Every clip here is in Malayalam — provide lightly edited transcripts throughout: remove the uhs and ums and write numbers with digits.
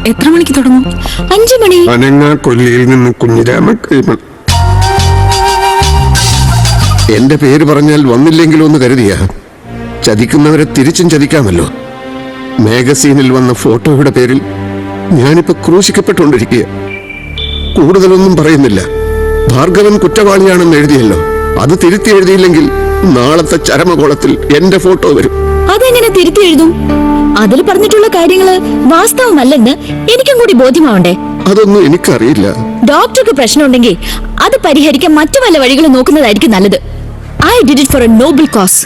എത്ര മണിക്ക് തുടങ്ങും? 5 മണി. അനങ്ങാ കൊല്ലിയിൽ നിന്ന് കുഞ്ഞിരാമ കൈമൾ. എന്റെ പേര് പറഞ്ഞാൽ വന്നില്ലെങ്കിലും ഒന്ന് കരുതിയ ചതിക്കുന്നവരെ തിരിച്ചും ചതിക്കാമല്ലോ. മാഗസീനിൽ വന്ന ഫോട്ടോയുടെ പേരിൽ ഞാനിപ്പോ ക്രൂശിക്കപ്പെട്ടുകൊണ്ടിരിക്കുക. കൂടുതലൊന്നും പറയുന്നില്ല. ഭാർഗവൻ കുറ്റവാളിയാണെന്ന് എഴുതിയല്ലോ, അത് തിരുത്തി എഴുതിയില്ലെങ്കിൽ നാളത്തെ ചരമകോളത്തിൽ എന്റെ ഫോട്ടോ വരും. അതെങ്ങനെ തിരുത്തി എഴുതും? അതിൽ പറഞ്ഞിട്ടുള്ള കാര്യങ്ങള് വാസ്തവമല്ലെന്ന് എനിക്കും കൂടി ബോധ്യമാവണ്ടേ? അതൊന്നും എനിക്കറിയില്ല. ഡോക്ടർക്ക് പ്രശ്നമുണ്ടെങ്കിൽ അത് പരിഹരിക്കാൻ മറ്റു വല്ല വഴികളും നോക്കുന്നതായിരിക്കും നല്ലത്. I did it for a noble cause.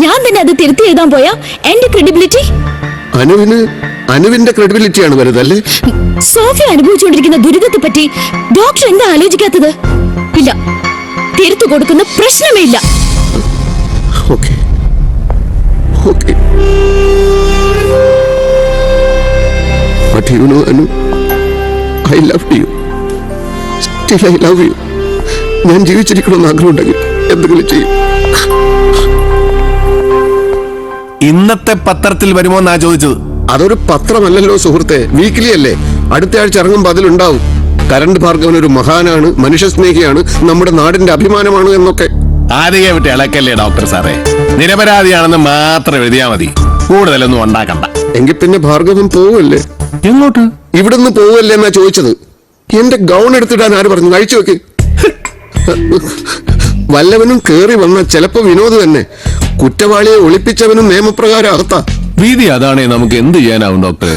ഞാൻ തന്നെ അത് തിരുത്തി എഴുതാൻ പോയാ എന്റെ ക്രെഡിബിലിറ്റി? അനുവിന്റെ ക്രെഡിബിലിറ്റിയാണ് വലുതല്ലേ? സോഫിയ അനുഭവിച്ചുകൊണ്ടിരിക്കുന്ന ദുരിതത്തെ പറ്റി ഡോക്ടർ എന്താ ആലോചിക്കാത്തത്? ഇല്ല, തിരുത്തു കൊടുക്കുന്ന പ്രശ്നമേ ഇല്ല. Okay, okay. But you know, Anu, I loved you. Still I love you. ഞാൻ ജീവിച്ചിരിക്കണമെന്ന് ആഗ്രഹമുണ്ടെങ്കിൽ എന്തെങ്കിലും ചെയ്യും. ഇന്നത്തെ പത്രത്തിൽ വരുമോ എന്നാ ചോദിച്ചത്. അതൊരു പത്രമല്ലല്ലോ സുഹൃത്തെ, വീക്കിലി അല്ലേ. അടുത്ത ആഴ്ച ഇറങ്ങുമ്പോൾ അതിലുണ്ടാവും കരണ്ട് ഭാർഗവൻ ഒരു മഹാനാണ്, മനുഷ്യസ്നേഹിയാണ്, നമ്മുടെ നാടിന്റെ അഭിമാനമാണ് എന്നൊക്കെ. ആദ്യമേ വിട്ട് ഇളക്കല്ലേ ഡോക്ടർ സാറേ. നിരപരാധിയാണെന്ന് മാത്രം എഴുതിയാ മതി, കൂടുതലൊന്നും ഉണ്ടാക്കണ്ട. എങ്കിൽ പിന്നെ ഭാർഗവൻ പോവല്ലേ? എങ്ങോട്ട്? ഇവിടുന്ന് പോവല്ലേ എന്നാ ചോദിച്ചത്. എന്റെ ഗൗൺ എടുത്തിടാൻ ആര് പറഞ്ഞു? കഴിച്ചു വെക്ക്. വല്ലവനും കേറി വന്ന ചിലപ്പോ വിനോദ് തന്നെ. കുറ്റവാളിയെ ഒളിപ്പിച്ചവനും നിയമപ്രകാരം അകത്താ. വിധി അതാണേ നമുക്ക് എന്ത് ചെയ്യാനാവും ഡോക്ടർ?